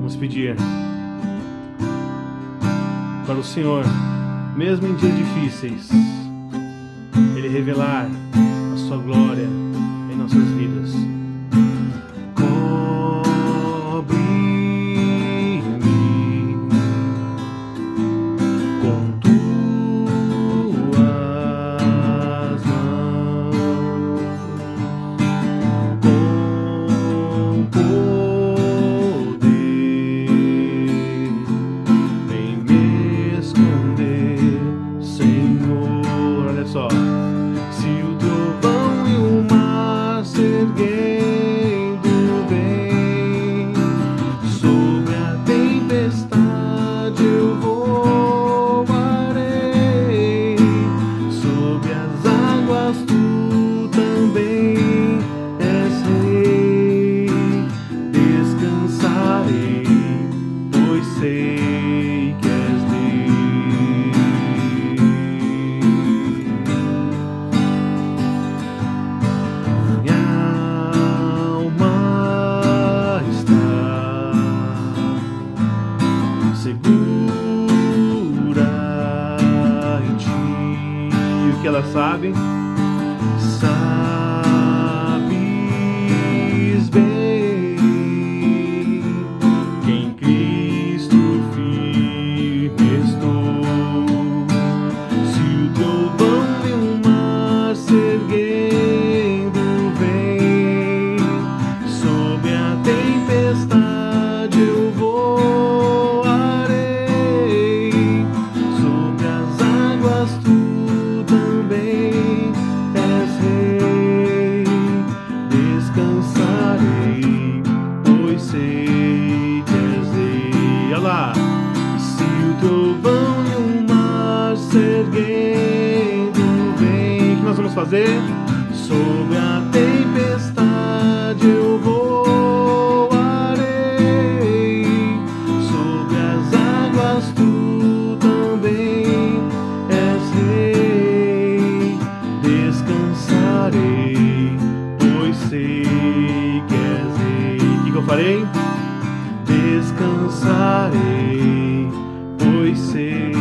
Vamos pedir para o Senhor, mesmo em dias difíceis, Ele revelar a sua glória em nossas vidas. Cobre-me com tuas mãos, com poder, vem me esconder, Senhor. Olha só. Se o trovão e o mar se erguendo vem, sobre a tempestade eu voarei, sobre as águas tu também és rei, descansarei, pois sei que és Deus. Minha alma está segura em ti. E o que ela sabe? Sabes bem que em Cristo firme estou. Se o trovão e o mar se erguendo vem, sob a tempestade eu voarei, sobre as águas tu também és rei, descansarei, pois sei que és rei. Olha lá. Se o trovão e o mar se erguendo vem, o que nós vamos fazer? Sobre a tempestade eu voarei, sobre as águas tu também és rei, descansarei, pois sei que és rei. O que eu farei? Descansarei, pois sei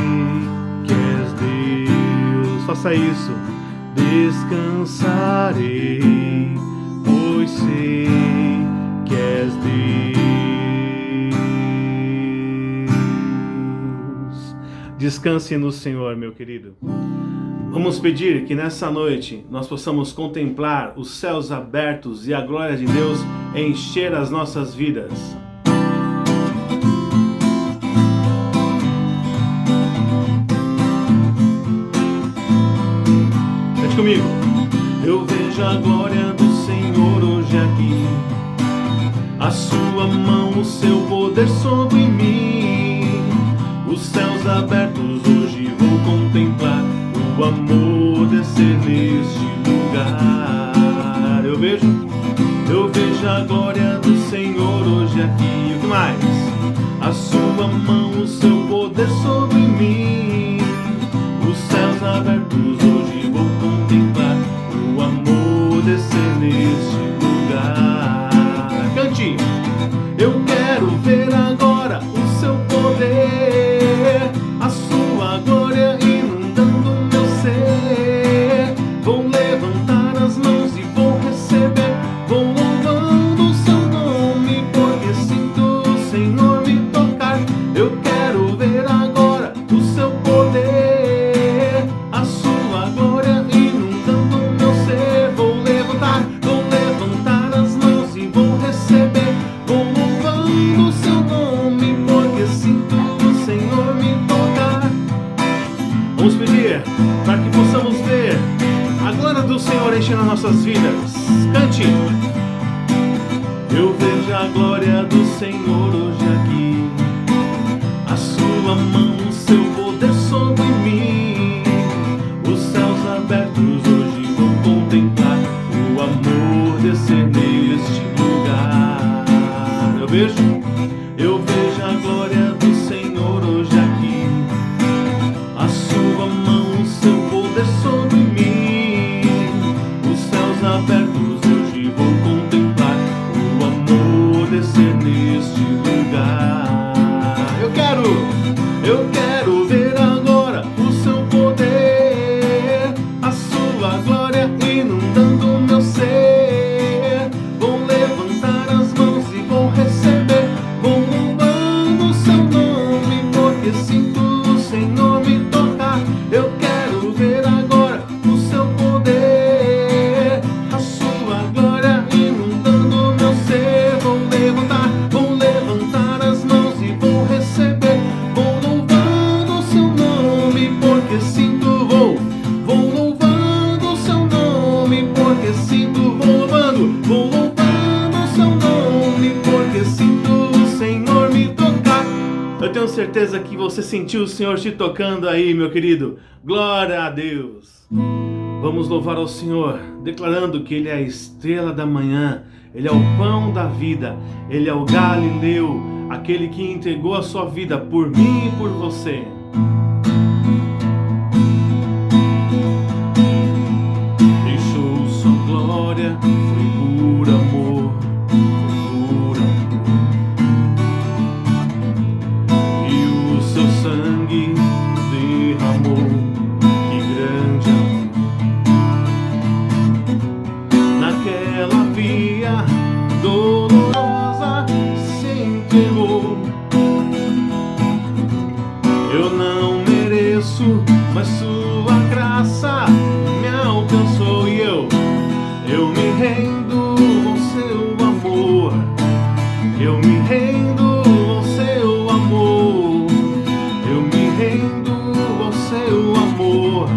que és Deus. Faça isso. Descansarei, pois sei que és Deus. Descanse no Senhor, meu querido. Vamos pedir que nessa noite nós possamos contemplar os céus abertos e a glória de Deus encher as nossas vidas. Cante comigo. Eu vejo a glória do Senhor hoje aqui, a sua mão, o seu poder sobre mim. Os céus abertos hoje vou contemplar, o amor descer neste lugar. Eu vejo a glória do Senhor hoje aqui. O que mais? A sua mão, o seu poder sobre mim. Os céus abertos hoje vou contemplar, o amor descer neste lugar. Cante! Eu quero ver agora o seu poder, a sua glória inundando meu ser. Vou levantar as mãos e vou receber, vou louvando o seu nome, porque sinto o Senhor me tocar. Eu quero ver agora o seu poder, a sua glória inundando meu ser. Vou levantar as mãos e vou receber, vou louvando o seu nome, porque sinto o Senhor me tocar. Vamos pedir para que possamos ver a glória do Senhor enchendo as nossas vidas. Cante! Eu vejo a glória do Senhor hoje aqui, a sua mão, o seu poder sobre mim. Os céus abertos hoje vou contemplar, o amor descer neste lugar. Eu vejo a glória do Senhor hoje aqui, a sua mão, o seu poder sobre mim. Os céus abertos hoje vou contemplar, o amor descer neste lugar. certeza que você sentiu o Senhor te tocando aí, meu querido. Glória a Deus. Vamos louvar ao Senhor, declarando que Ele é a estrela da manhã, Ele é o pão da vida, Ele é o Galileu, aquele que entregou a sua vida por mim e por você. Deixou sua glória, foi por amor, e o seu sangue derramou. Que grande amor. Naquela via dolorosa se entregou. Eu não mereço, mas sua graça me alcançou. E eu me rendo ao seu amor. Eu me rendo ao seu amor. Eu me rendo ao seu amor.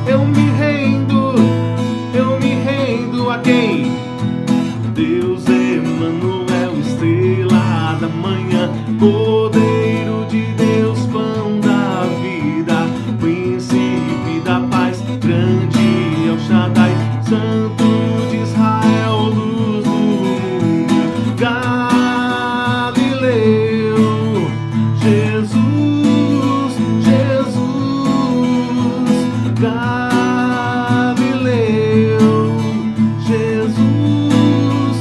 Eu me rendo a quem? Deus Emanuel, estrela da manhã, Cordeiro de Deus, pão da vida, príncipe da paz, grande El Shaddai, Santo de Israel, luz do mundo, Galileu, Jesus, Galileu, Jesus,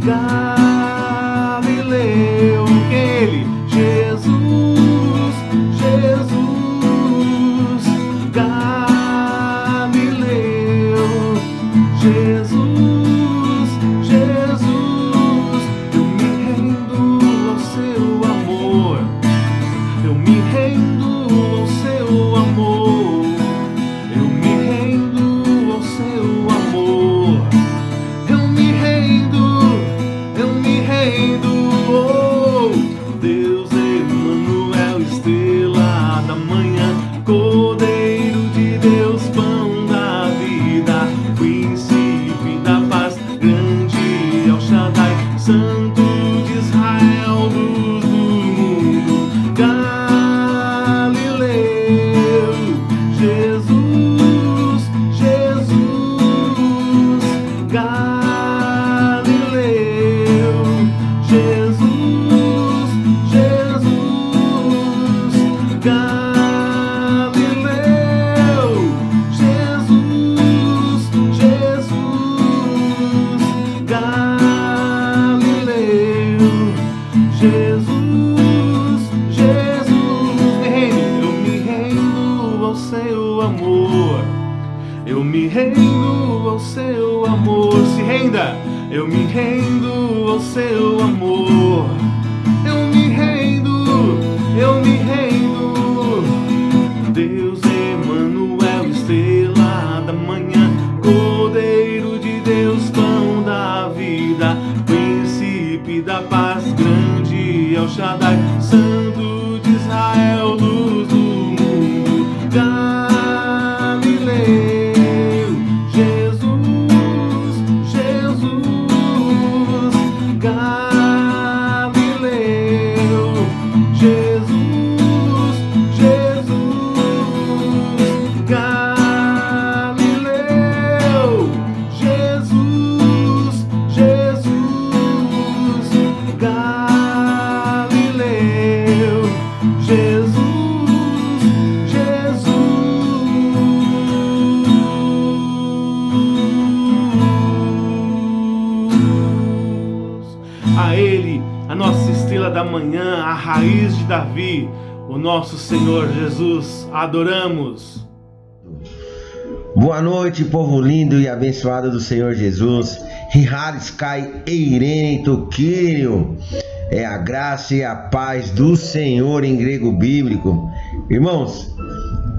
Galileu, aquele Jesus, Galileu, Jesus, eu me rendo ao seu amor, eu me rendo ao seu amor, eu me rendo ao seu amor, eu me rendo, oh, Deus Emanuel, estrela da manhã, Cordeiro de Deus, pão da vida, príncipe da paz, grande El Shaddai, Santo de Israel, luz do mundo, Galileu, Jesus, Galileu, Jesus, Galileu, Jesus, Galileu, Jesus, eu me rendo ao seu amor, eu me rendo ao seu amor, se renda, eu me rendo ao seu amor, eu me rendo, Deus Emanuel, estrela da manhã, Cordeiro de Deus, pão da vida, príncipe da paz, grande El Shaddai, Santo de Israel, luz do mundo, Galileu, Jesus, Galileu, Jesus, Galileu, Jesus, Galileu, a Ele, a nossa estrela da manhã, a raiz de Davi, o nosso Senhor Jesus, adoramos. Boa noite, povo lindo e abençoado do Senhor Jesus. Rihariskai Eirene Toquírio. É a graça e a paz do Senhor em grego bíblico. Irmãos,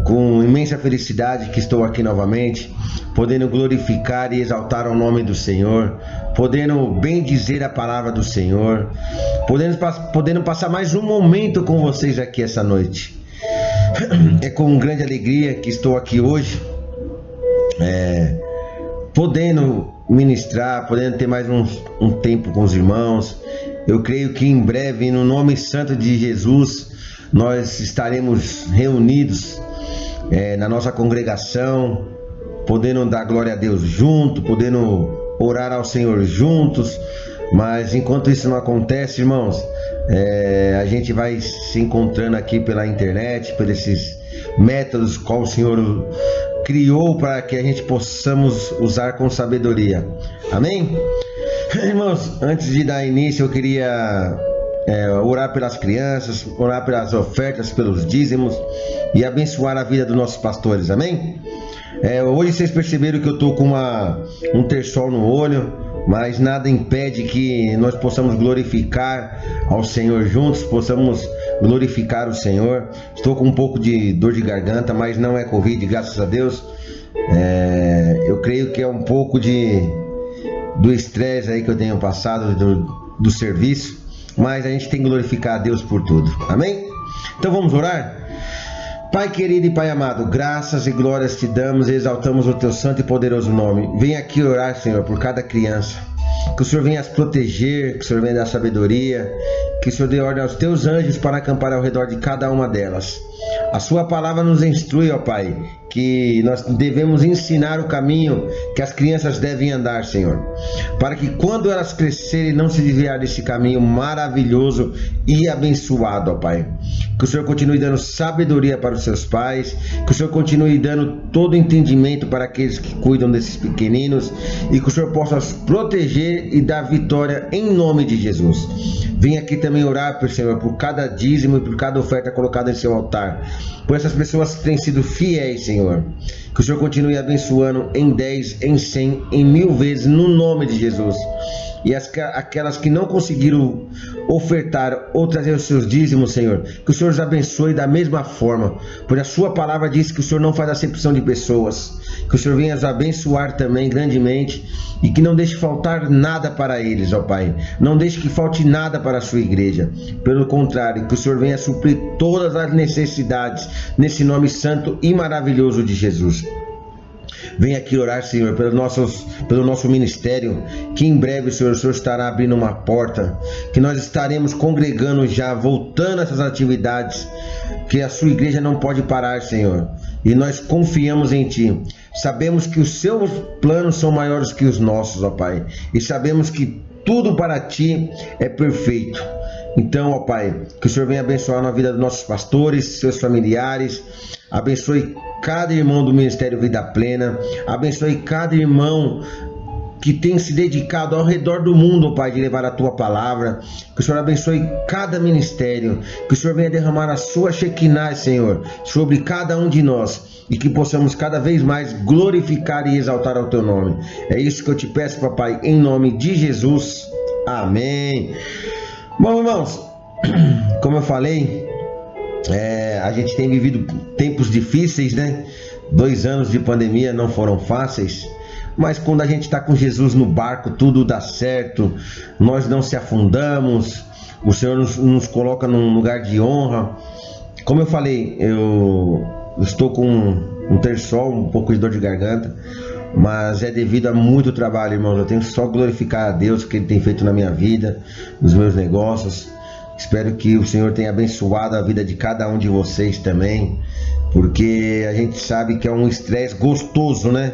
com imensa felicidade que estou aqui novamente, podendo glorificar e exaltar o nome do Senhor, podendo bendizer a palavra do Senhor, podendo passar mais um momento com vocês aqui essa noite. É com grande alegria que estou aqui hoje, podendo ministrar, podendo ter mais um tempo com os irmãos, Eu creio que em breve, no nome santo de Jesus, nós estaremos reunidos na nossa congregação, podendo dar glória a Deus junto, podendo orar ao Senhor juntos. Mas enquanto isso não acontece, irmãos, a gente vai se encontrando aqui pela internet, por esses métodos que o Senhor criou para que a gente possamos usar com sabedoria. Amém? Irmãos, antes de dar início, eu queria orar pelas crianças, orar pelas ofertas, pelos dízimos e abençoar a vida dos nossos pastores. Amém? Hoje vocês perceberam que eu estou com um terçol no olho, mas nada impede que nós possamos glorificar ao Senhor juntos, possamos glorificar o Senhor. Estou com um pouco de dor de garganta, mas não é Covid, graças a Deus. Eu creio que é um pouco do estresse aí que eu tenho passado do serviço, mas a gente tem que glorificar a Deus por tudo. Amém? Então vamos orar? Pai querido e Pai amado, graças e glórias te damos e exaltamos o teu santo e poderoso nome. Vem aqui orar, Senhor, por cada criança. Que o Senhor venha as proteger, que o Senhor venha dar sabedoria, que o Senhor dê ordem aos teus anjos para acampar ao redor de cada uma delas. A sua palavra nos instrui, ó Pai, que nós devemos ensinar o caminho que as crianças devem andar, Senhor, para que quando elas crescerem não se desviar desse caminho maravilhoso e abençoado, ó Pai. Que o Senhor continue dando sabedoria para os seus pais, que o Senhor continue dando todo entendimento para aqueles que cuidam desses pequeninos e que o Senhor possa os proteger e dar vitória em nome de Jesus. Vem aqui também orar, Senhor, por cada dízimo e por cada oferta colocada em seu altar, por essas pessoas que têm sido fiéis, Senhor. Que o Senhor continue abençoando em 10, em 100, em 1000 vezes, no nome de Jesus. E aquelas que não conseguiram ofertar ou trazer os seus dízimos, Senhor, que o Senhor os abençoe da mesma forma, pois a sua palavra diz que o Senhor não faz acepção de pessoas. Que o Senhor venha os abençoar também grandemente e que não deixe faltar nada para eles, ó Pai. Não deixe que falte nada para a sua igreja. Pelo contrário, que o Senhor venha suprir todas as necessidades nesse nome santo e maravilhoso de Jesus. Venha aqui orar, Senhor, pelo nosso ministério, que em breve, Senhor, o Senhor estará abrindo uma porta, que nós estaremos congregando já, voltando a essas atividades, que a sua igreja não pode parar, Senhor, e nós confiamos em Ti. Sabemos que os seus planos são maiores que os nossos, ó Pai, e sabemos que tudo para Ti é perfeito. Então, ó Pai, que o Senhor venha abençoar na vida dos nossos pastores, seus familiares, abençoe cada irmão do Ministério Vida Plena, abençoe cada irmão que tem se dedicado ao redor do mundo, ó Pai, de levar a Tua palavra. Que o Senhor abençoe cada ministério, que o Senhor venha derramar a sua Shekinah, Senhor, sobre cada um de nós, e que possamos cada vez mais glorificar e exaltar ao Teu nome. É isso que eu te peço, papai, em nome de Jesus. Amém. Bom, irmãos, como eu falei, a gente tem vivido tempos difíceis, né? 2 anos de pandemia não foram fáceis, mas quando a gente está com Jesus no barco, tudo dá certo, nós não se afundamos, o Senhor nos coloca num lugar de honra. Como eu falei, eu estou com um terçol, um pouco de dor de garganta, mas é devido a muito trabalho, irmãos. Eu tenho só glorificar a Deus, que Ele tem feito na minha vida, nos meus negócios. Espero que o Senhor tenha abençoado a vida de cada um de vocês também, porque a gente sabe que é um estresse gostoso, né?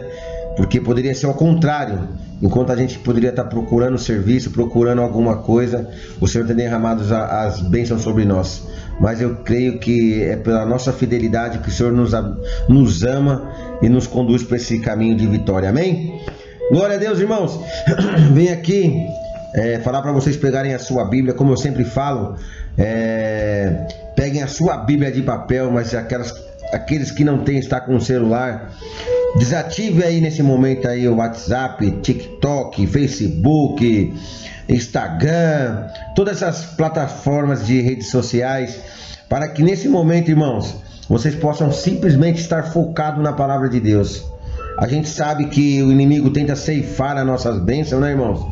Porque poderia ser ao contrário. Enquanto a gente poderia estar procurando serviço, procurando alguma coisa, o Senhor tem derramado as bênçãos sobre nós. Mas eu creio que é pela nossa fidelidade que o Senhor nos ama e nos conduz para esse caminho de vitória. Amém? Glória a Deus, irmãos. Vem aqui falar para vocês pegarem a sua Bíblia, como eu sempre falo. Peguem a sua Bíblia de papel, mas aqueles que não têm, está com o celular, desative aí nesse momento aí o WhatsApp, TikTok, Facebook, Instagram, todas essas plataformas de redes sociais, para que nesse momento, irmãos, vocês possam simplesmente estar focados na palavra de Deus. A gente sabe que o inimigo tenta ceifar as nossas bênçãos, né, irmãos?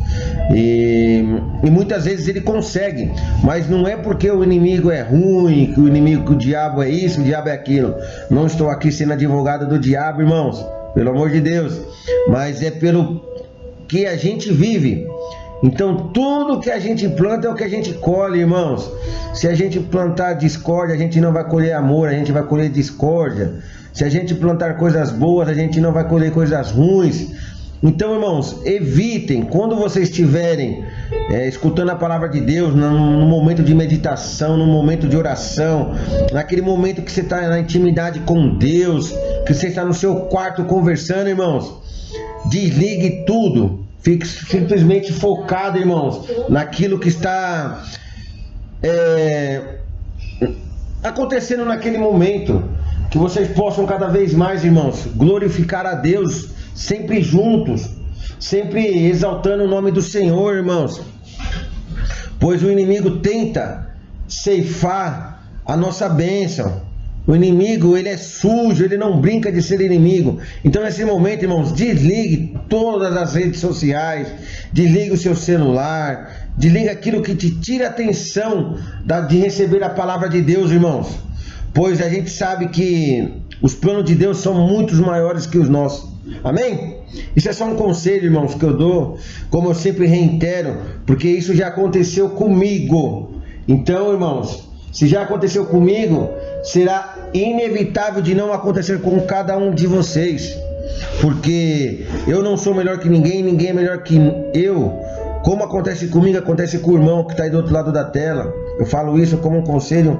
E muitas vezes ele consegue, mas não é porque o inimigo é ruim, que o diabo é isso, o diabo é aquilo. Não estou aqui sendo advogado do diabo, irmãos, pelo amor de Deus, mas é pelo que a gente vive. Então tudo que a gente planta é o que a gente colhe, irmãos. Se a gente plantar discórdia, a gente não vai colher amor, a gente vai colher discórdia. Se a gente plantar coisas boas, a gente não vai colher coisas ruins. Então, irmãos, evitem, quando vocês estiverem escutando a palavra de Deus, no momento de meditação, no momento de oração, naquele momento que você está na intimidade com Deus, que você está no seu quarto conversando, irmãos, desligue tudo, fique simplesmente focado, irmãos, naquilo que está acontecendo naquele momento, que vocês possam cada vez mais, irmãos, glorificar a Deus, sempre juntos, sempre exaltando o nome do Senhor, irmãos, pois o inimigo tenta ceifar a nossa bênção. O inimigo, ele é sujo, ele não brinca de ser inimigo. Então nesse momento, irmãos, desligue todas as redes sociais, desligue o seu celular, desligue aquilo que te tira a atenção de receber a palavra de Deus, irmãos, pois a gente sabe que os planos de Deus são muito maiores que os nossos. Amém? Isso é só um conselho, irmãos, que eu dou, como eu sempre reitero, porque isso já aconteceu comigo. Então, irmãos, se já aconteceu comigo, será inevitável de não acontecer com cada um de vocês, porque eu não sou melhor que ninguém, ninguém é melhor que eu. Como acontece comigo, acontece com o irmão que está aí do outro lado da tela. Eu falo isso como um conselho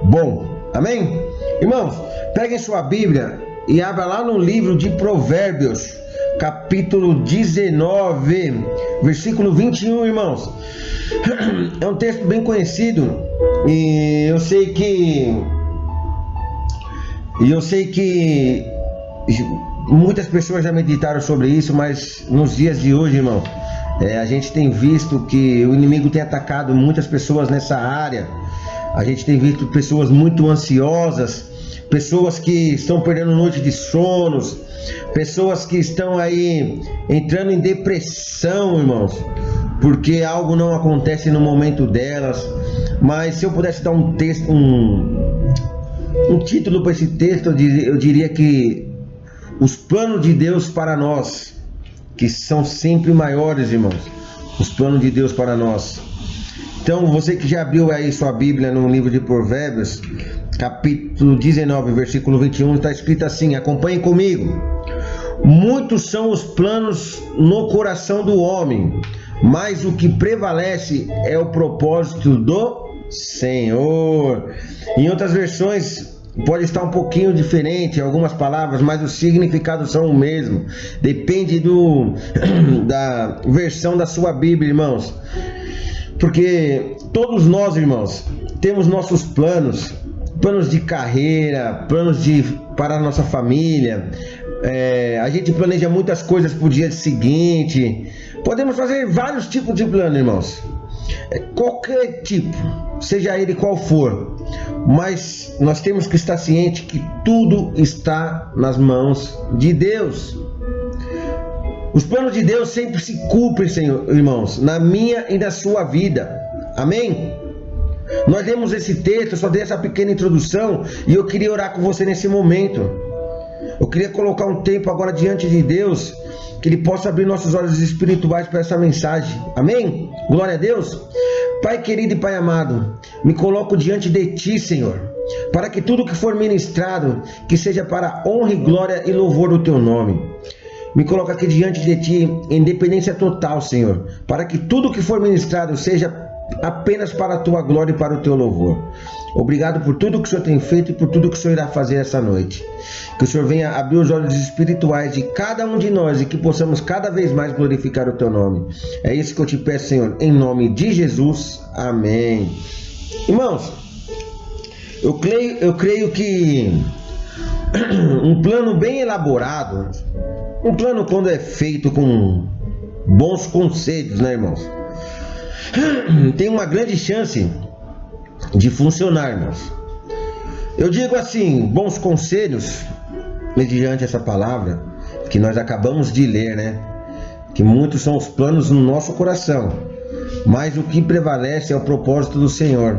bom. Amém? Irmãos, peguem sua Bíblia e abra lá no livro de Provérbios, capítulo 19, versículo 21, irmãos. É um texto bem conhecido e eu sei que muitas pessoas já meditaram sobre isso, mas nos dias de hoje, irmão, a gente tem visto que o inimigo tem atacado muitas pessoas nessa área. A gente tem visto pessoas muito ansiosas, pessoas que estão perdendo noite de sonos, pessoas que estão aí entrando em depressão, irmãos, porque algo não acontece no momento delas. Mas se eu pudesse dar um título para esse texto, eu diria que os planos de Deus para nós, que são sempre maiores, irmãos, os planos de Deus para nós. Então, você que já abriu aí sua Bíblia no livro de Provérbios, capítulo 19, versículo 21, está escrito assim, acompanhem comigo. Muitos são os planos no coração do homem, mas o que prevalece é o propósito do Senhor. Em outras versões pode estar um pouquinho diferente algumas palavras, mas os significados são o mesmo. Depende da versão da sua Bíblia, irmãos. Porque todos nós, irmãos, temos nossos planos de carreira, para a nossa família. A gente planeja muitas coisas para o dia seguinte. Podemos fazer vários tipos de plano, irmãos. Qualquer tipo, seja ele qual for. Mas nós temos que estar ciente que tudo está nas mãos de Deus. Os planos de Deus sempre se cumprem, Senhor, irmãos, na minha e na sua vida. Amém? Nós lemos esse texto, eu só dei essa pequena introdução e eu queria orar com você nesse momento. Eu queria colocar um tempo agora diante de Deus, que Ele possa abrir nossos olhos espirituais para essa mensagem. Amém? Glória a Deus. Pai querido e Pai amado, me coloco diante de Ti, Senhor, para que tudo que for ministrado, que seja para honra e glória e louvor do Teu nome. Me coloco aqui diante de Ti em dependência total, Senhor, para que tudo que for ministrado seja apenas para a Tua glória e para o Teu louvor. Obrigado por tudo que o Senhor tem feito e por tudo que o Senhor irá fazer essa noite. Que o Senhor venha abrir os olhos espirituais de cada um de nós e que possamos cada vez mais glorificar o Teu nome. É isso que eu te peço, Senhor, em nome de Jesus. Amém. Irmãos, eu creio que um plano bem elaborado, um plano quando é feito com bons conselhos, né, irmãos, tem uma grande chance de funcionar, irmãos. Eu digo assim, bons conselhos, mediante essa palavra que nós acabamos de ler, né? Que muitos são os planos no nosso coração, mas o que prevalece é o propósito do Senhor.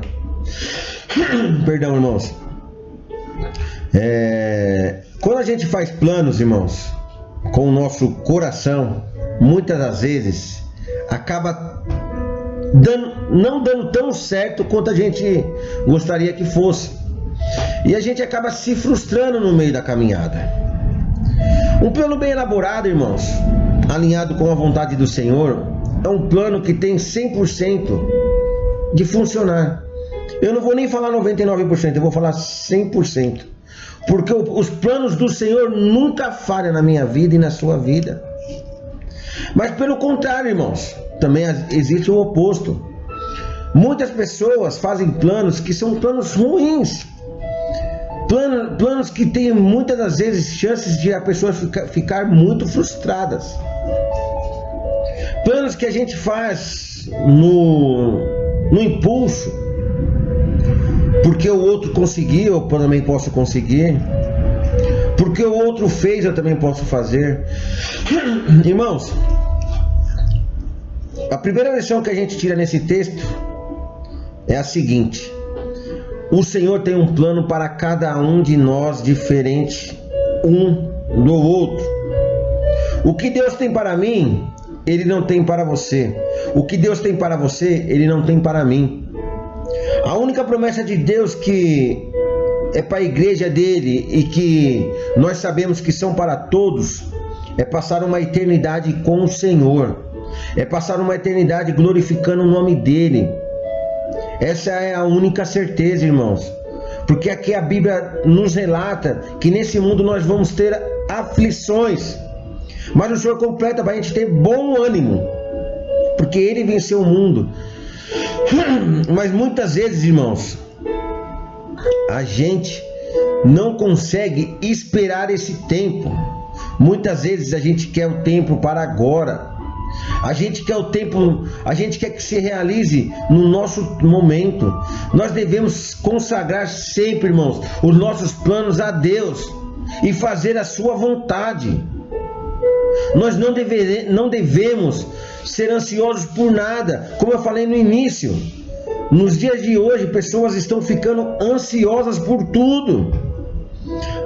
Perdão, irmãos. Quando a gente faz planos, irmãos, com o nosso coração, muitas das vezes acaba não dando tão certo quanto a gente gostaria que fosse. E a gente acaba se frustrando no meio da caminhada. Um plano bem elaborado, irmãos, alinhado com a vontade do Senhor, é um plano que tem 100% de funcionar. Eu não vou nem falar 99%, eu vou falar 100%. Porque os planos do Senhor nunca falham na minha vida e na sua vida. Mas pelo contrário, irmãos, também existe o oposto. Muitas pessoas fazem planos que são planos ruins. Planos que têm muitas das vezes chances de a pessoa ficar muito frustradas. Planos que a gente faz no impulso, porque o outro conseguiu, eu também posso conseguir. Porque o outro fez, eu também posso fazer. Irmãos, a primeira lição que a gente tira nesse texto é a seguinte: o Senhor tem um plano para cada um de nós, diferente um do outro. O que Deus tem para mim, Ele não tem para você. O que Deus tem para você, Ele não tem para mim. A única promessa de Deus que é para a igreja dele e que nós sabemos que são para todos, é passar uma eternidade com o Senhor, é passar uma eternidade glorificando o nome dele. Essa é a única certeza, irmãos, porque aqui a Bíblia nos relata que nesse mundo nós vamos ter aflições, mas o Senhor completa para a gente ter bom ânimo, porque Ele venceu o mundo. Mas muitas vezes, irmãos, a gente não consegue esperar esse tempo. Muitas vezes a gente quer o tempo para agora. A gente quer o tempo, a gente quer que se realize no nosso momento. Nós devemos consagrar sempre, irmãos, os nossos planos a Deus e fazer a sua vontade. Nós não devemos ser ansiosos por nada. Como eu falei no início, nos dias de hoje, pessoas estão ficando ansiosas por tudo.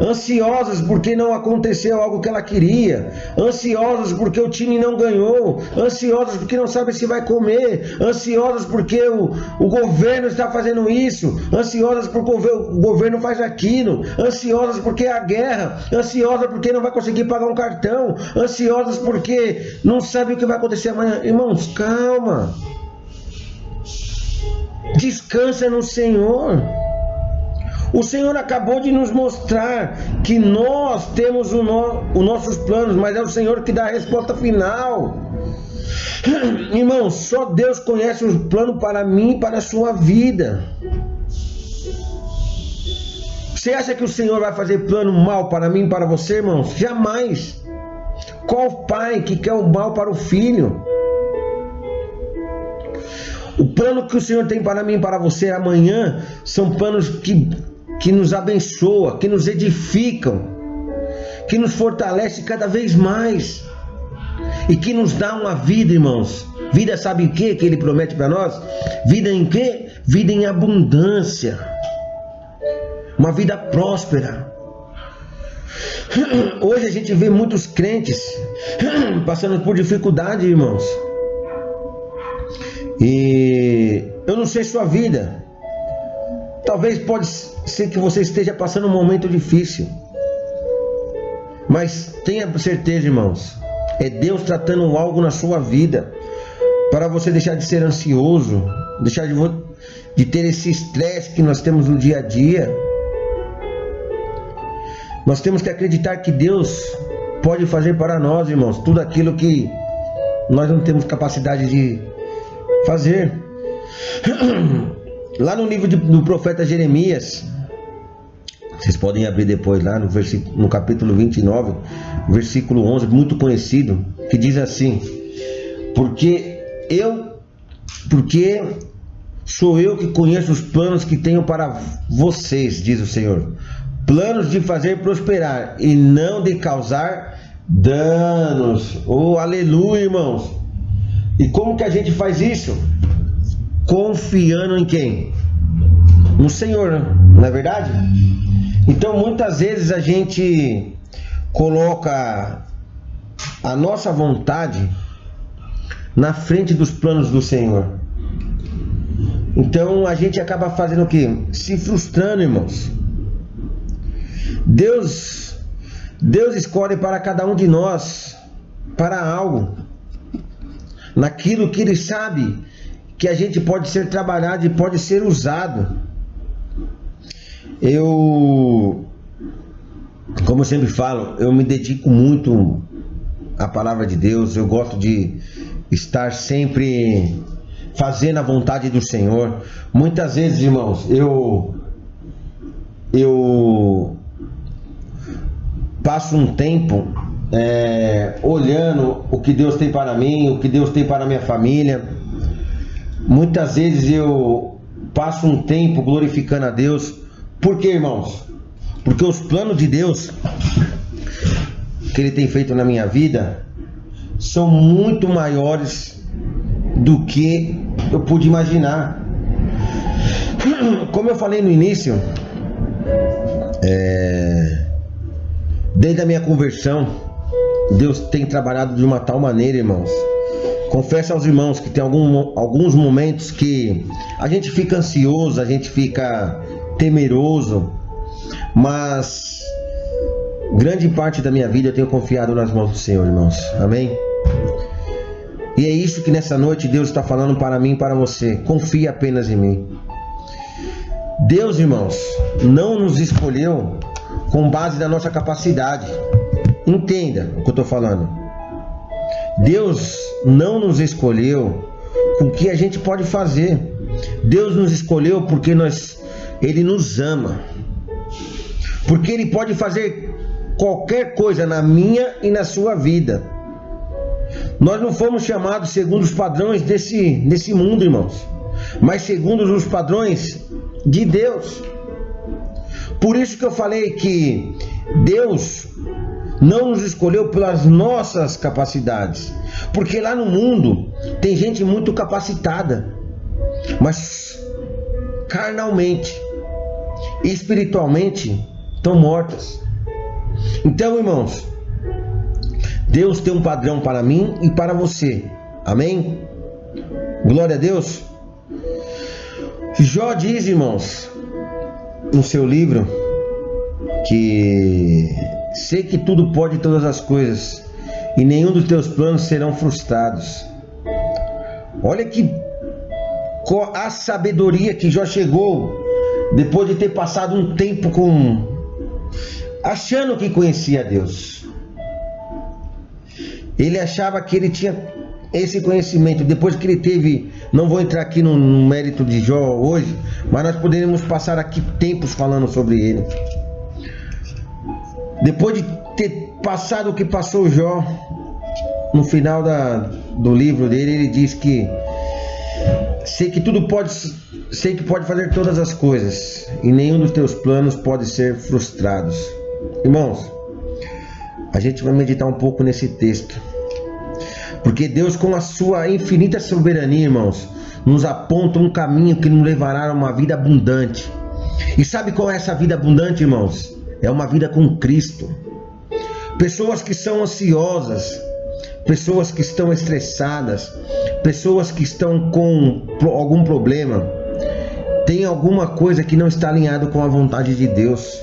Ansiosas porque não aconteceu algo que ela queria. Ansiosas porque o time não ganhou. Ansiosas porque não sabe se vai comer. Ansiosas porque o governo está fazendo isso. Ansiosas porque o governo faz aquilo. Ansiosas porque é a guerra. Ansiosas porque não vai conseguir pagar um cartão. Ansiosas porque não sabe o que vai acontecer amanhã. Irmãos, calma. Descansa no Senhor. O Senhor acabou de nos mostrar que nós temos os nossos planos, mas é o Senhor que dá a resposta final. Irmão, só Deus conhece o plano para mim e para a sua vida. Você acha que o Senhor vai fazer plano mal para mim e para você, irmãos? Jamais. Qual pai que quer o mal para o filho? O plano que o Senhor tem para mim e para você amanhã são planos que nos abençoam, que nos edificam, que nos fortalece cada vez mais e que nos dá uma vida, irmãos. Vida, sabe o que Ele promete para nós? Vida em quê? Vida em abundância, uma vida próspera. Hoje a gente vê muitos crentes passando por dificuldade, irmãos. E eu não sei sua vida. Talvez pode ser que você esteja passando um momento difícil. Mas tenha certeza, irmãos, é Deus tratando algo na sua vida para você deixar de ser ansioso, deixar de ter esse estresse que nós temos no dia a dia. Nós temos que acreditar que Deus pode fazer para nós, irmãos, tudo aquilo que nós não temos capacidade de fazer. Lá no livro do profeta Jeremias, vocês podem abrir depois lá no capítulo 29, versículo 11, muito conhecido, que diz assim: porque sou eu que conheço os planos que tenho para vocês, diz o Senhor, planos de fazer prosperar e não de causar danos. Oh, aleluia, irmãos. E como que a gente faz isso? Confiando em quem? No Senhor, não é verdade? Então muitas vezes a gente coloca a nossa vontade na frente dos planos do Senhor. Então a gente acaba fazendo o quê? Se frustrando, irmãos. Deus escolhe para cada um de nós para algo, naquilo que Ele sabe que a gente pode ser trabalhado e pode ser usado. Como eu sempre falo, eu me dedico muito à palavra de Deus. Eu gosto de estar sempre fazendo a vontade do Senhor. Muitas vezes, irmãos, eu passo um tempo olhando o que Deus tem para mim, o que Deus tem para a minha família. Muitas vezes eu passo um tempo glorificando a Deus. Por quê, irmãos? Porque os planos de Deus que Ele tem feito na minha vida são muito maiores do que eu pude imaginar. Como eu falei no início, desde a minha conversão, Deus tem trabalhado de uma tal maneira, irmãos. Confesso aos irmãos que tem alguns momentos que a gente fica ansioso, a gente fica temeroso, mas grande parte da minha vida eu tenho confiado nas mãos do Senhor, irmãos. Amém? E é isso que nessa noite Deus está falando para mim e para você. Confie apenas em mim. Deus, irmãos, não nos escolheu com base na nossa capacidade. Entenda o que eu estou falando. Deus não nos escolheu com o que a gente pode fazer. Deus nos escolheu porque Ele nos ama. Porque Ele pode fazer qualquer coisa na minha e na sua vida. Nós não fomos chamados segundo os padrões desse mundo, irmãos, mas segundo os padrões de Deus. Por isso que eu falei que Deus não nos escolheu pelas nossas capacidades, porque lá no mundo tem gente muito capacitada, mas carnalmente e espiritualmente estão mortas. Então, irmãos, Deus tem um padrão para mim e para você. Amém? Glória a Deus. Jó diz, irmãos, no seu livro, que sei que tudo pode todas as coisas, e nenhum dos teus planos serão frustrados. Olha que a sabedoria que Jó chegou depois de ter passado um tempo achando que conhecia Deus. Ele achava que ele tinha esse conhecimento. Depois que ele teve, não vou entrar aqui no mérito de Jó hoje, mas nós poderíamos passar aqui tempos falando sobre ele. Depois de ter passado o que passou Jó, no final do livro dele, ele diz que sei que pode fazer todas as coisas, e nenhum dos teus planos pode ser frustrados. Irmãos, a gente vai meditar um pouco nesse texto, porque Deus, com a sua infinita soberania, irmãos, nos aponta um caminho que nos levará a uma vida abundante. E sabe qual é essa vida abundante, irmãos? É uma vida com Cristo. Pessoas que são ansiosas, pessoas que estão estressadas, pessoas que estão com algum problema, tem alguma coisa que não está alinhado com a vontade de Deus.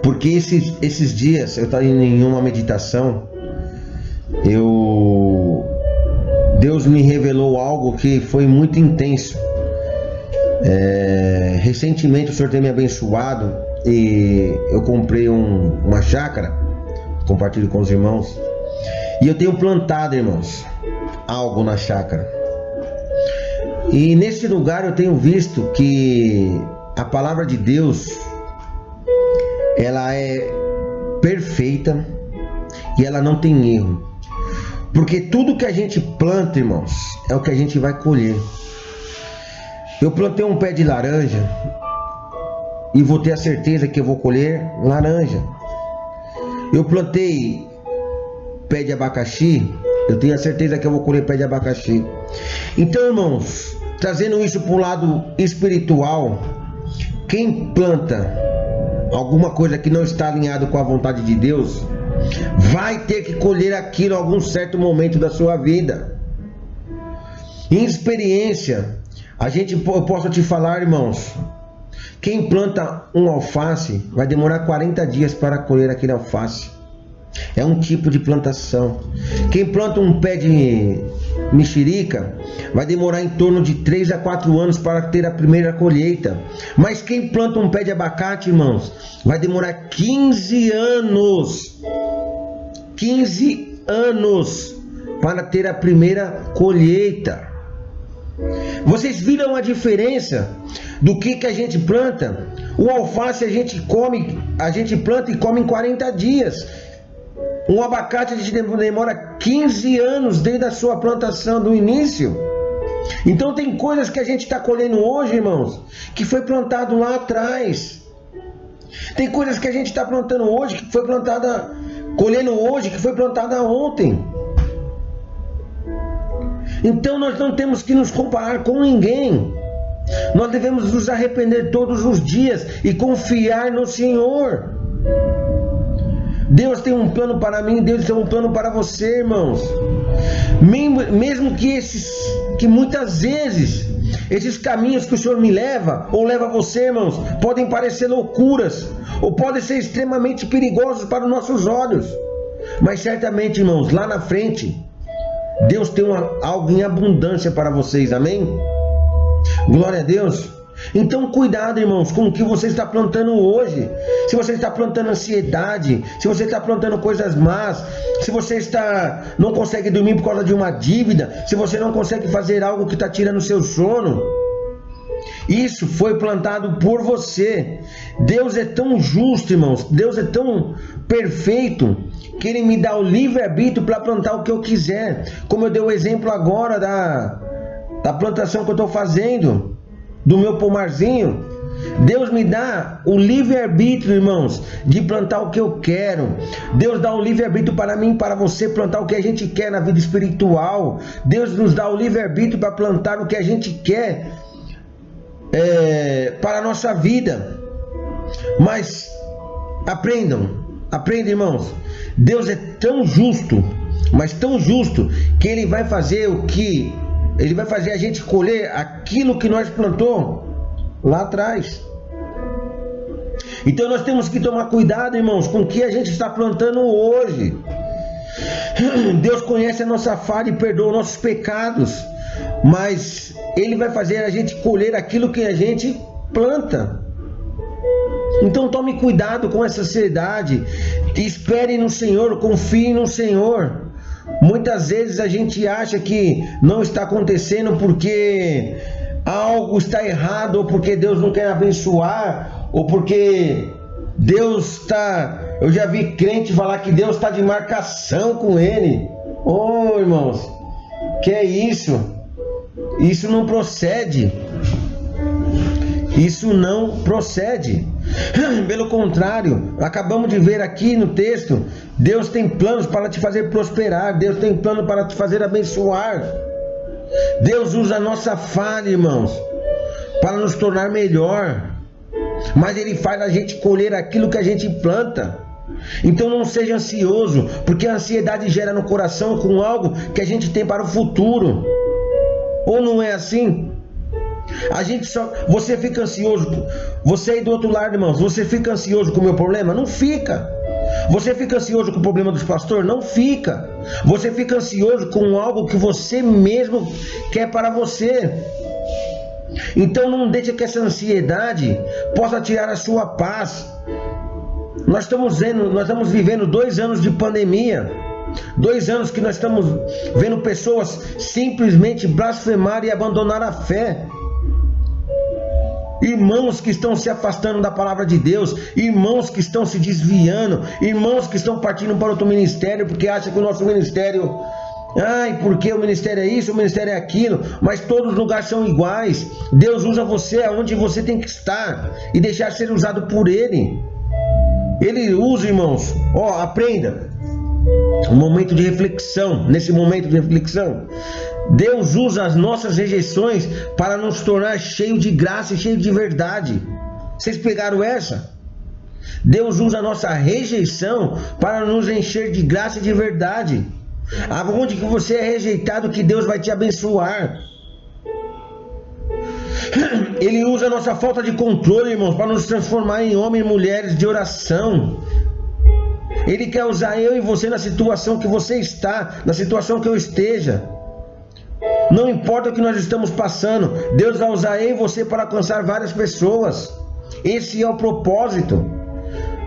Porque esses dias eu estava em uma meditação, Deus me revelou algo que foi muito intenso. Recentemente o Senhor tem me abençoado e eu comprei uma chácara, compartilho com os irmãos, e eu tenho plantado, irmãos, algo na chácara. E nesse lugar eu tenho visto que a palavra de Deus, ela é perfeita e ela não tem erro. Porque tudo que a gente planta, irmãos, é o que a gente vai colher. Eu plantei um pé de laranja e vou ter a certeza que eu vou colher laranja. Eu plantei pé de abacaxi, eu tenho a certeza que eu vou colher pé de abacaxi. Então, irmãos, trazendo isso para o lado espiritual, quem planta alguma coisa que não está alinhado com a vontade de Deus, vai ter que colher aquilo em algum certo momento da sua vida. Em experiência, eu posso te falar, irmãos, quem planta um alface vai demorar 40 dias para colher aquele alface. É um tipo de plantação. Quem planta um pé de mexerica vai demorar em torno de 3 a 4 anos para ter a primeira colheita. Mas quem planta um pé de abacate, irmãos, vai demorar 15 anos. 15 anos para ter a primeira colheita. Vocês viram a diferença do que a gente planta? O alface a gente planta e come em 40 dias. Um abacate a gente demora 15 anos desde a sua plantação, do início. Então tem coisas que a gente está colhendo hoje, irmãos, que foi plantado lá atrás. Tem coisas que a gente está plantando hoje, que foi plantada, colhendo hoje, que foi plantada ontem. Então nós não temos que nos comparar com ninguém. Nós devemos nos arrepender todos os dias e confiar no Senhor. Deus tem um plano para mim, Deus tem um plano para você, irmãos. Mesmo que muitas vezes esses caminhos que o Senhor me leva, ou leva você, irmãos, podem parecer loucuras, ou podem ser extremamente perigosos para os nossos olhos. Mas certamente, irmãos, lá na frente, Deus tem algo em abundância para vocês, amém? Glória a Deus. Então cuidado, irmãos, com o que você está plantando hoje. Se você está plantando ansiedade, se você está plantando coisas más, se você não consegue dormir por causa de uma dívida, se você não consegue fazer algo que está tirando o seu sono, isso foi plantado por você. Deus é tão justo, irmãos, Deus é tão perfeito, que Ele me dá o livre-arbítrio para plantar o que eu quiser. Como eu dei o exemplo agora da plantação que eu estou fazendo, do meu pomarzinho. Deus me dá o livre-arbítrio, irmãos, de plantar o que eu quero. Deus dá o livre-arbítrio para mim, para você, plantar o que a gente quer na vida espiritual. Deus nos dá o livre-arbítrio para plantar o que a gente quer para a nossa vida. Mas aprendam, irmãos, Deus é tão justo, mas tão justo, que Ele vai fazer a gente colher aquilo que nós plantou lá atrás. Então nós temos que tomar cuidado, irmãos, com o que a gente está plantando hoje. Deus conhece a nossa falha e perdoa nossos pecados, mas Ele vai fazer a gente colher aquilo que a gente planta. Então tome cuidado com essa ansiedade, espere no Senhor, confie no Senhor. Muitas vezes a gente acha que não está acontecendo porque algo está errado, ou porque Deus não quer abençoar, ou porque Deus está... Eu já vi crente falar que Deus está de marcação com ele. Oh, irmãos, que é isso? Isso não procede. Isso não procede. Pelo contrário, acabamos de ver aqui no texto, Deus tem planos para te fazer prosperar, Deus tem plano para te fazer abençoar. Deus usa a nossa falha, irmãos, para nos tornar melhor, mas Ele faz a gente colher aquilo que a gente planta. Então não seja ansioso, porque a ansiedade gera no coração com algo que a gente tem para o futuro. Ou não é assim? Você fica ansioso, você aí do outro lado, irmãos, você fica ansioso com o meu problema? Não fica. Você fica ansioso com o problema dos pastores? Não fica. Você fica ansioso com algo que você mesmo quer para você. Então não deixe que essa ansiedade possa tirar a sua paz. Nós estamos vivendo 2 anos de pandemia. 2 anos que nós estamos vendo pessoas simplesmente blasfemar e abandonar a fé. Irmãos que estão se afastando da palavra de Deus, irmãos que estão se desviando, irmãos que estão partindo para outro ministério porque acham que o nosso ministério, porque o ministério é isso, o ministério é aquilo, mas todos os lugares são iguais. Deus usa você aonde você tem que estar e deixar ser usado por Ele. Ele usa, irmãos, aprenda. Um momento de reflexão. Nesse momento de reflexão, Deus usa as nossas rejeições para nos tornar cheio de graça e cheio de verdade. Vocês pegaram essa? Deus usa a nossa rejeição para nos encher de graça e de verdade. Aonde que você é rejeitado, que Deus vai te abençoar. Ele usa a nossa falta de controle, irmãos, para nos transformar em homens e mulheres de oração. Ele quer usar eu e você na situação que você está, na situação que eu esteja. Não importa o que nós estamos passando, Deus vai usar eu e você para alcançar várias pessoas. Esse é o propósito.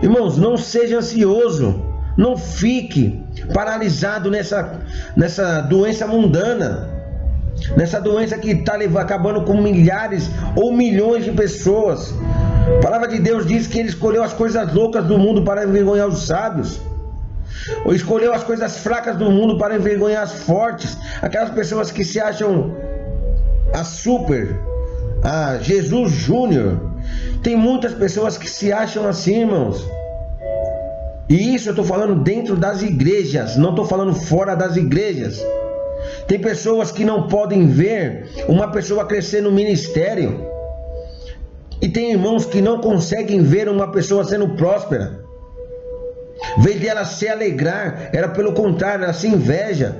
Irmãos, não seja ansioso, não fique paralisado nessa doença mundana, nessa doença que está acabando com milhares ou milhões de pessoas. A palavra de Deus diz que Ele escolheu as coisas loucas do mundo para envergonhar os sábios, ou escolheu as coisas fracas do mundo para envergonhar as fortes. Aquelas pessoas que se acham a Jesus Júnior. Tem muitas pessoas que se acham assim, irmãos. E isso eu estou falando dentro das igrejas, não estou falando fora das igrejas. Tem pessoas que não podem ver uma pessoa crescer no ministério. E tem irmãos que não conseguem ver uma pessoa sendo próspera. Em vez de ela se alegrar, era pelo contrário, ela se inveja.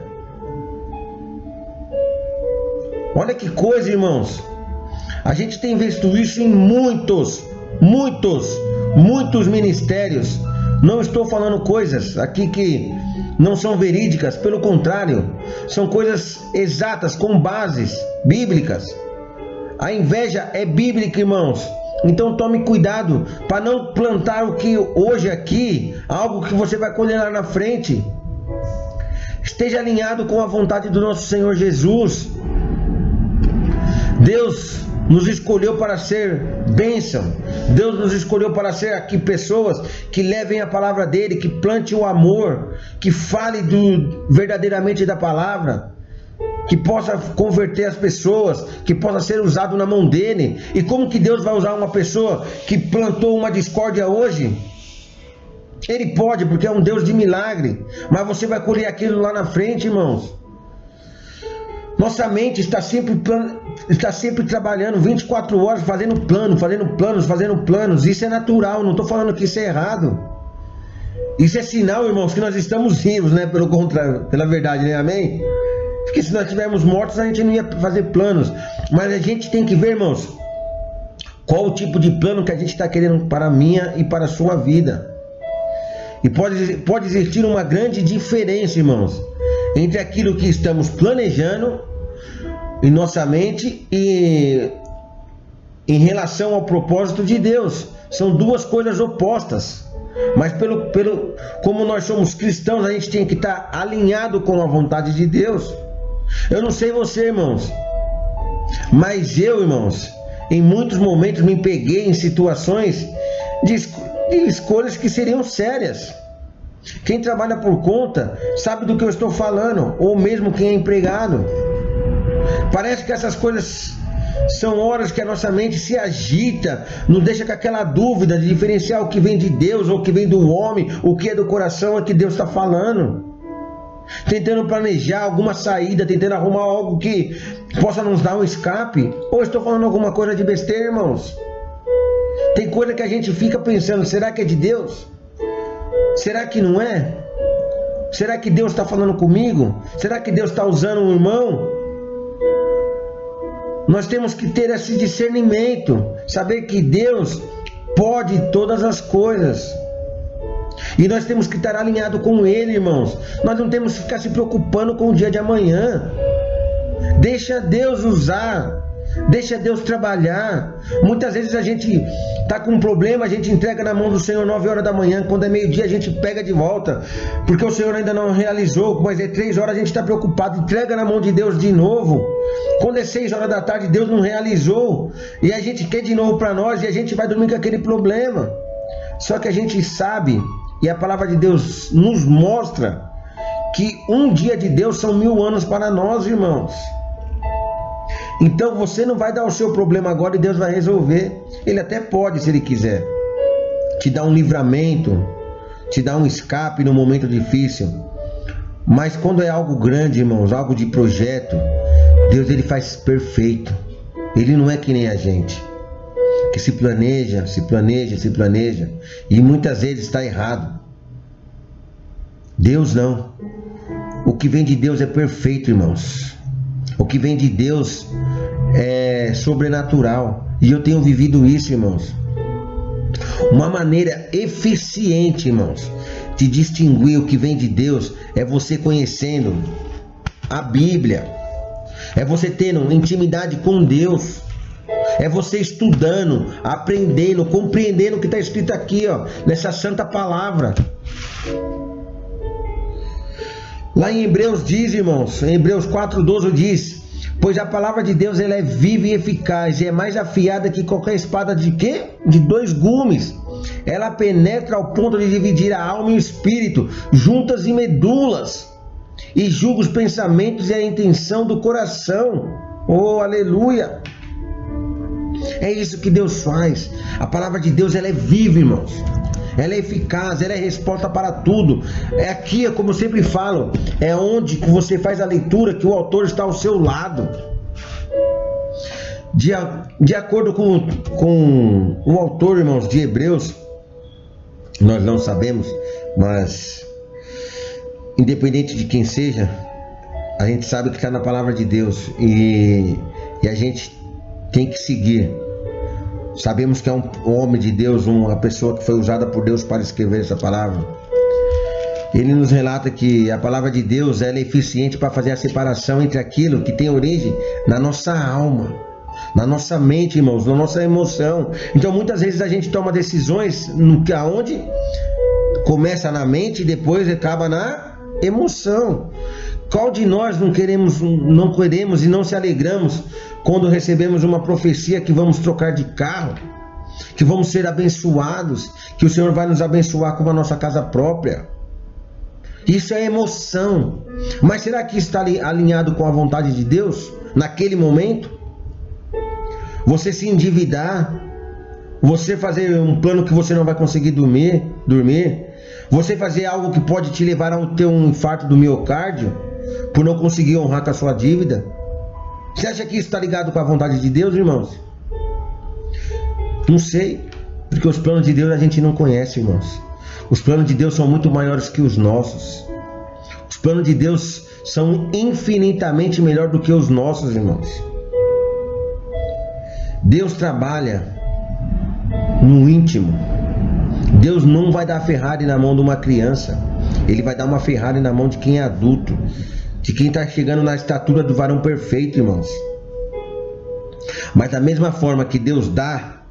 Olha que coisa, irmãos. A gente tem visto isso em muitos ministérios. Não estou falando coisas aqui que não são verídicas, pelo contrário, são coisas exatas, com bases bíblicas. A inveja é bíblica, irmãos. Então tome cuidado para não plantar o que hoje aqui, algo que você vai colher lá na frente. Esteja alinhado com a vontade do nosso Senhor Jesus. Deus nos escolheu para ser bênção. Deus nos escolheu para ser aqui pessoas que levem a palavra dele, que plante o amor, que fale verdadeiramente da palavra, que possa converter as pessoas, que possa ser usado na mão dele. E como que Deus vai usar uma pessoa que plantou uma discórdia hoje? Ele pode, porque é um Deus de milagre, mas você vai colher aquilo lá na frente, irmãos. Nossa mente está sempre trabalhando 24 horas, fazendo planos. Isso é natural, não estou falando que isso é errado. Isso é sinal, irmãos, que nós estamos vivos, né? Pelo contrário, pela verdade, né? Amém? Porque se nós estivermos mortos, a gente não ia fazer planos. Mas a gente tem que ver, irmãos, qual o tipo de plano que a gente está querendo para a minha e para a sua vida. E pode existir uma grande diferença, irmãos, entre aquilo que estamos planejando em nossa mente e em relação ao propósito de Deus. São duas coisas opostas. Mas como nós somos cristãos, a gente tem que estar alinhado com a vontade de Deus. Eu não sei você, irmãos, mas eu, irmãos, em muitos momentos me peguei em situações de escolhas que seriam sérias. Quem trabalha por conta sabe do que eu estou falando, ou mesmo quem é empregado. Parece que essas coisas são horas que a nossa mente se agita, nos deixa com aquela dúvida de diferenciar o que vem de Deus ou o que vem do homem, o que é do coração, é que Deus está falando. Tentando planejar alguma saída, tentando arrumar algo que possa nos dar um escape. Ou estou falando alguma coisa de besteira, irmãos? Tem coisa que a gente fica pensando, será que é de Deus? Será que não é? Será que Deus está falando comigo? Será que Deus está usando um irmão? Nós temos que ter esse discernimento, saber que Deus pode todas as coisas. E nós temos que estar alinhados com Ele, irmãos. Nós não temos que ficar se preocupando com o dia de amanhã. Deixa Deus usar. Deixa Deus trabalhar. Muitas vezes a gente está com um problema, a gente entrega na mão do Senhor 9 horas da manhã. Quando é meio-dia a gente pega de volta, porque o Senhor ainda não realizou. Mas é 3 horas a gente está preocupado, entrega na mão de Deus de novo. Quando é 6 horas da tarde, Deus não realizou, e a gente quer de novo para nós, e a gente vai dormir com aquele problema. Só que a gente sabe, e a palavra de Deus nos mostra, que um dia de Deus são 1000 anos para nós, irmãos. Então você não vai dar o seu problema agora e Deus vai resolver. Ele até pode, se Ele quiser, te dar um livramento, te dar um escape no momento difícil. Mas quando é algo grande, irmãos, algo de projeto, Deus, Ele faz perfeito. Ele não é que nem a gente. que se planeja, e muitas vezes está errado. Deus não. O que vem de Deus é perfeito, irmãos. O que vem de Deus é sobrenatural. E eu tenho vivido isso, irmãos. Uma maneira eficiente, irmãos, de distinguir o que vem de Deus é você conhecendo a Bíblia. É você tendo intimidade com Deus. É você estudando, aprendendo, compreendendo o que está escrito aqui, ó, nessa santa palavra. Lá em Hebreus diz, irmãos, em Hebreus 4:12 diz: pois a palavra de Deus ela é viva e eficaz, e é mais afiada que qualquer espada de quê? De 2 gumes. Ela penetra ao ponto de dividir a alma e o espírito, juntas e medulas, e julga os pensamentos e a intenção do coração. Oh, aleluia! É isso que Deus faz. A palavra de Deus ela é viva, irmãos. Ela é eficaz, ela é resposta para tudo. É aqui, como eu sempre falo, é onde você faz a leitura que o autor está ao seu lado. De acordo com o autor, irmãos, de Hebreus, nós não sabemos, mas independente de quem seja, a gente sabe que está na palavra de Deus e a gente tem que seguir. Sabemos que é um homem de Deus, uma pessoa que foi usada por Deus para escrever essa palavra. Ele nos relata que a palavra de Deus ela é eficiente para fazer a separação entre aquilo que tem origem na nossa alma, na nossa mente, irmãos, na nossa emoção. Então muitas vezes a gente toma decisões aonde começa na mente e depois acaba na emoção. Qual de nós não queremos e não se alegramos quando recebemos uma profecia que vamos trocar de carro, que vamos ser abençoados, que o Senhor vai nos abençoar com a nossa casa própria? Isso é emoção. Mas será que está alinhado com a vontade de Deus naquele momento? Você se endividar, você fazer um plano que você não vai conseguir dormir, você fazer algo que pode te levar a ter um infarto do miocárdio por não conseguir honrar com a sua dívida? Você acha que isso está ligado com a vontade de Deus, irmãos? Não sei, porque os planos de Deus a gente não conhece, irmãos. Os planos de Deus são muito maiores que os nossos. Os planos de Deus são infinitamente melhor do que os nossos, irmãos. Deus trabalha no íntimo. Deus não vai dar a Ferrari na mão de uma criança. Ele vai dar uma Ferrari na mão de quem é adulto, de quem está chegando na estatura do varão perfeito, irmãos. Mas da mesma forma que Deus dá,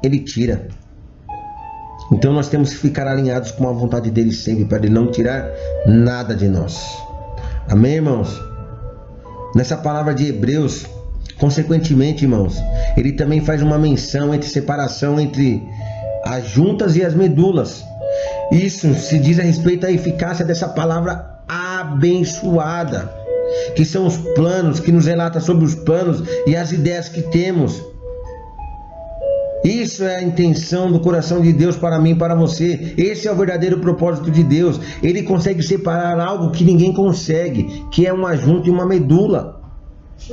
Ele tira. Então nós temos que ficar alinhados com a vontade dele sempre, para Ele não tirar nada de nós. Amém, irmãos? Nessa palavra de Hebreus, consequentemente, irmãos, ele também faz uma menção entre separação entre as juntas e as medulas. Isso se diz a respeito à eficácia dessa palavra abençoada, que são os planos, que nos relata sobre os planos e as ideias que temos. Isso é a intenção do coração de Deus para mim e para você. Esse é o verdadeiro propósito de Deus. Ele consegue separar algo que ninguém consegue, que é uma junta e uma medula.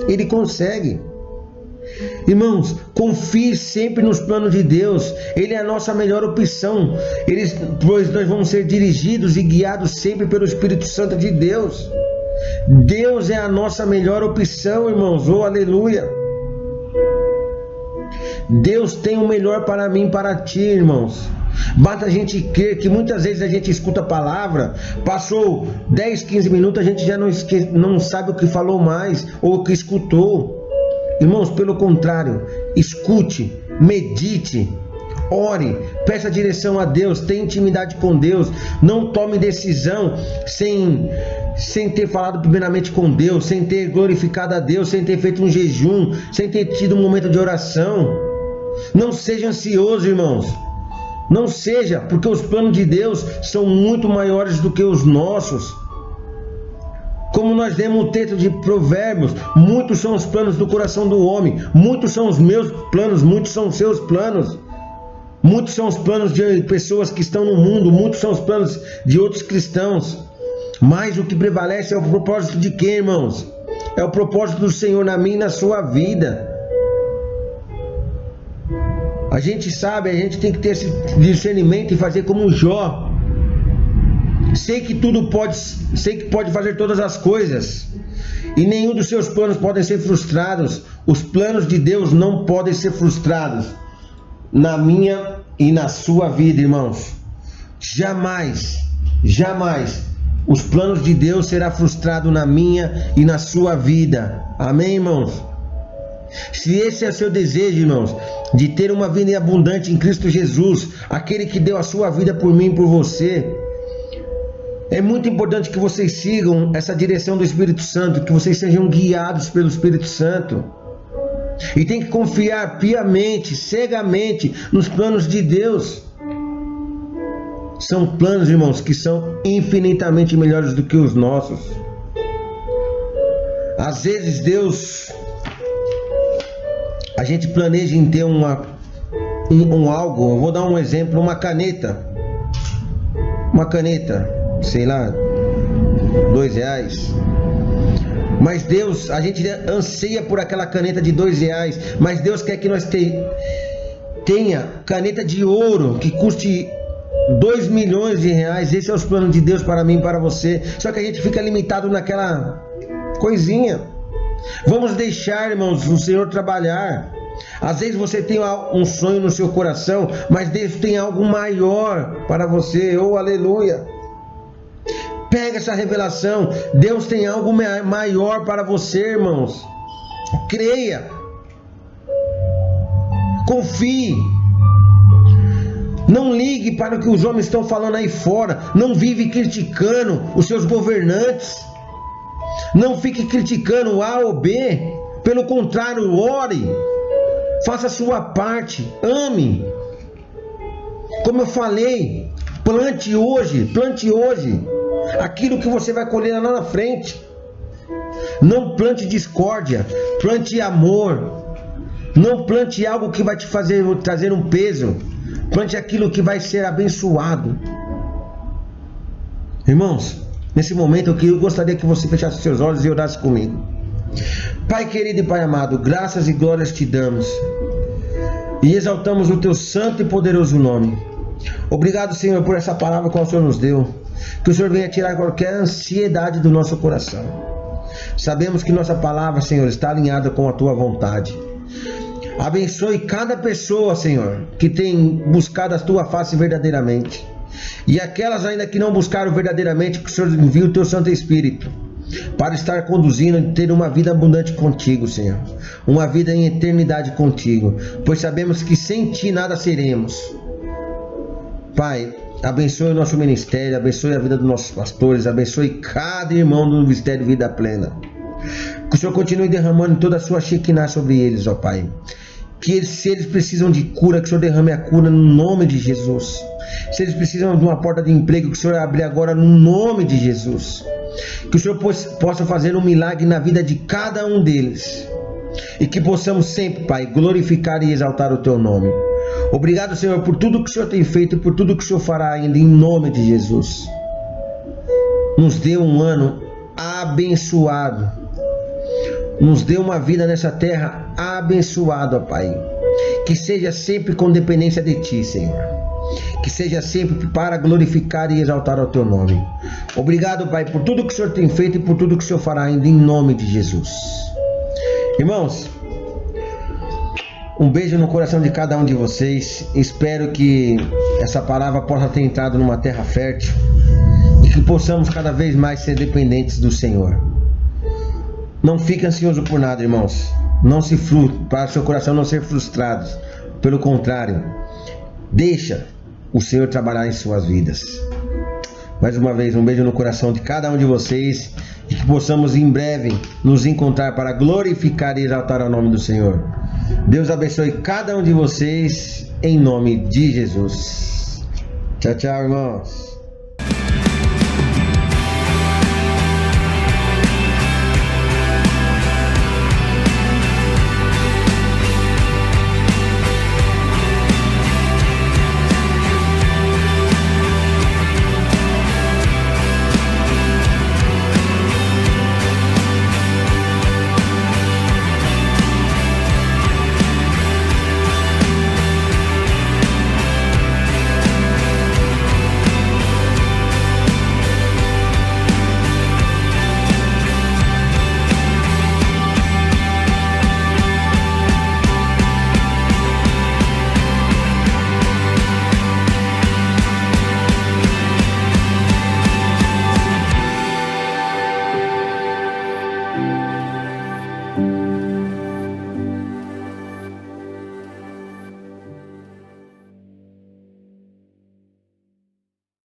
Ele consegue. Irmãos, confie sempre nos planos de Deus. Ele é a nossa melhor opção. Pois nós vamos ser dirigidos e guiados sempre pelo Espírito Santo de Deus. Deus é a nossa melhor opção, irmãos. Oh, aleluia! Deus tem o melhor para mim e para ti, irmãos. Basta a gente crer que muitas vezes a gente escuta a palavra, passou 10, 15 minutos, a gente já não sabe o que falou mais ou o que escutou. Irmãos, pelo contrário, escute, medite, ore, peça direção a Deus, tenha intimidade com Deus. Não tome decisão sem ter falado primeiramente com Deus, sem ter glorificado a Deus, sem ter feito um jejum, sem ter tido um momento de oração. Não seja ansioso, irmãos. Não seja, porque os planos de Deus são muito maiores do que os nossos. Como nós lemos o texto de Provérbios, muitos são os planos do coração do homem, muitos são os meus planos, muitos são os seus planos. Muitos são os planos de pessoas que estão no mundo, muitos são os planos de outros cristãos. Mas o que prevalece é o propósito de quem, irmãos? É o propósito do Senhor na minha e na sua vida. A gente sabe, a gente tem que ter esse discernimento e fazer como Jó. Sei que pode fazer todas as coisas, e nenhum dos seus planos podem ser frustrados. Os planos de Deus não podem ser frustrados na minha e na sua vida, irmãos. Jamais, jamais os planos de Deus serão frustrados na minha e na sua vida. Amém, irmãos? Se esse é o seu desejo, irmãos, de ter uma vida abundante em Cristo Jesus, aquele que deu a sua vida por mim e por você, é muito importante que vocês sigam essa direção do Espírito Santo, que vocês sejam guiados pelo Espírito Santo. E tem que confiar piamente, cegamente nos planos de Deus. São planos, irmãos, que são infinitamente melhores do que os nossos. Às vezes Deus, a gente planeja em ter algo. Eu vou dar um exemplo, uma caneta, sei lá, R$2. Mas Deus, a gente anseia por aquela caneta de R$2, mas Deus quer que nós tenha caneta de ouro que custe R$2 milhões. Esse é os planos de Deus para mim e para você. Só que a gente fica limitado naquela coisinha. Vamos deixar, irmãos, o Senhor trabalhar. Às vezes você tem um sonho no seu coração, mas Deus tem algo maior para você. Oh, aleluia! Pega essa revelação. Deus tem algo maior para você, irmãos. Creia. Confie. Não ligue para o que os homens estão falando aí fora. Não vive criticando os seus governantes. Não fique criticando A ou B. Pelo contrário, ore. Faça a sua parte. Ame. Como eu falei, plante hoje. Aquilo que você vai colher lá na frente. Não plante discórdia, plante amor. Não plante algo que vai te trazer um peso. Plante aquilo que vai ser abençoado. Irmãos, nesse momento eu gostaria que você fechasse seus olhos e orasse comigo. Pai querido e Pai amado, graças e glórias te damos e exaltamos o teu santo e poderoso nome. Obrigado, Senhor, por essa palavra que o Senhor nos deu. Que o Senhor venha tirar qualquer ansiedade do nosso coração. Sabemos que nossa palavra, Senhor, está alinhada com a tua vontade. Abençoe cada pessoa, Senhor, que tem buscado a tua face verdadeiramente. E aquelas ainda que não buscaram verdadeiramente, que o Senhor envie o teu Santo Espírito para estar conduzindo e ter uma vida abundante contigo, Senhor. Uma vida em eternidade contigo. Pois sabemos que sem ti nada seremos. Pai, abençoe o nosso ministério, abençoe a vida dos nossos pastores, abençoe cada irmão do Ministério Vida Plena. Que o Senhor continue derramando toda a sua Shekinah sobre eles, ó Pai. Que se eles precisam de cura, que o Senhor derrame a cura no nome de Jesus. Se eles precisam de uma porta de emprego, que o Senhor abra agora no nome de Jesus. Que o Senhor possa fazer um milagre na vida de cada um deles. E que possamos sempre, Pai, glorificar e exaltar o teu nome. Obrigado, Senhor, por tudo que o Senhor tem feito e por tudo que o Senhor fará ainda, em nome de Jesus. Nos dê um ano abençoado. Nos dê uma vida nessa terra abençoada, ó Pai. Que seja sempre com dependência de Ti, Senhor. Que seja sempre para glorificar e exaltar o Teu nome. Obrigado, Pai, por tudo que o Senhor tem feito e por tudo que o Senhor fará ainda, em nome de Jesus. Irmãos, um beijo no coração de cada um de vocês. Espero que essa palavra possa ter entrado numa terra fértil e que possamos cada vez mais ser dependentes do Senhor. Não fique ansioso por nada, irmãos. Não se frustre, para seu coração não ser frustrado. Pelo contrário, deixa o Senhor trabalhar em suas vidas. Mais uma vez, um beijo no coração de cada um de vocês e que possamos em breve nos encontrar para glorificar e exaltar o nome do Senhor. Deus abençoe cada um de vocês em nome de Jesus. Tchau, tchau, irmãos.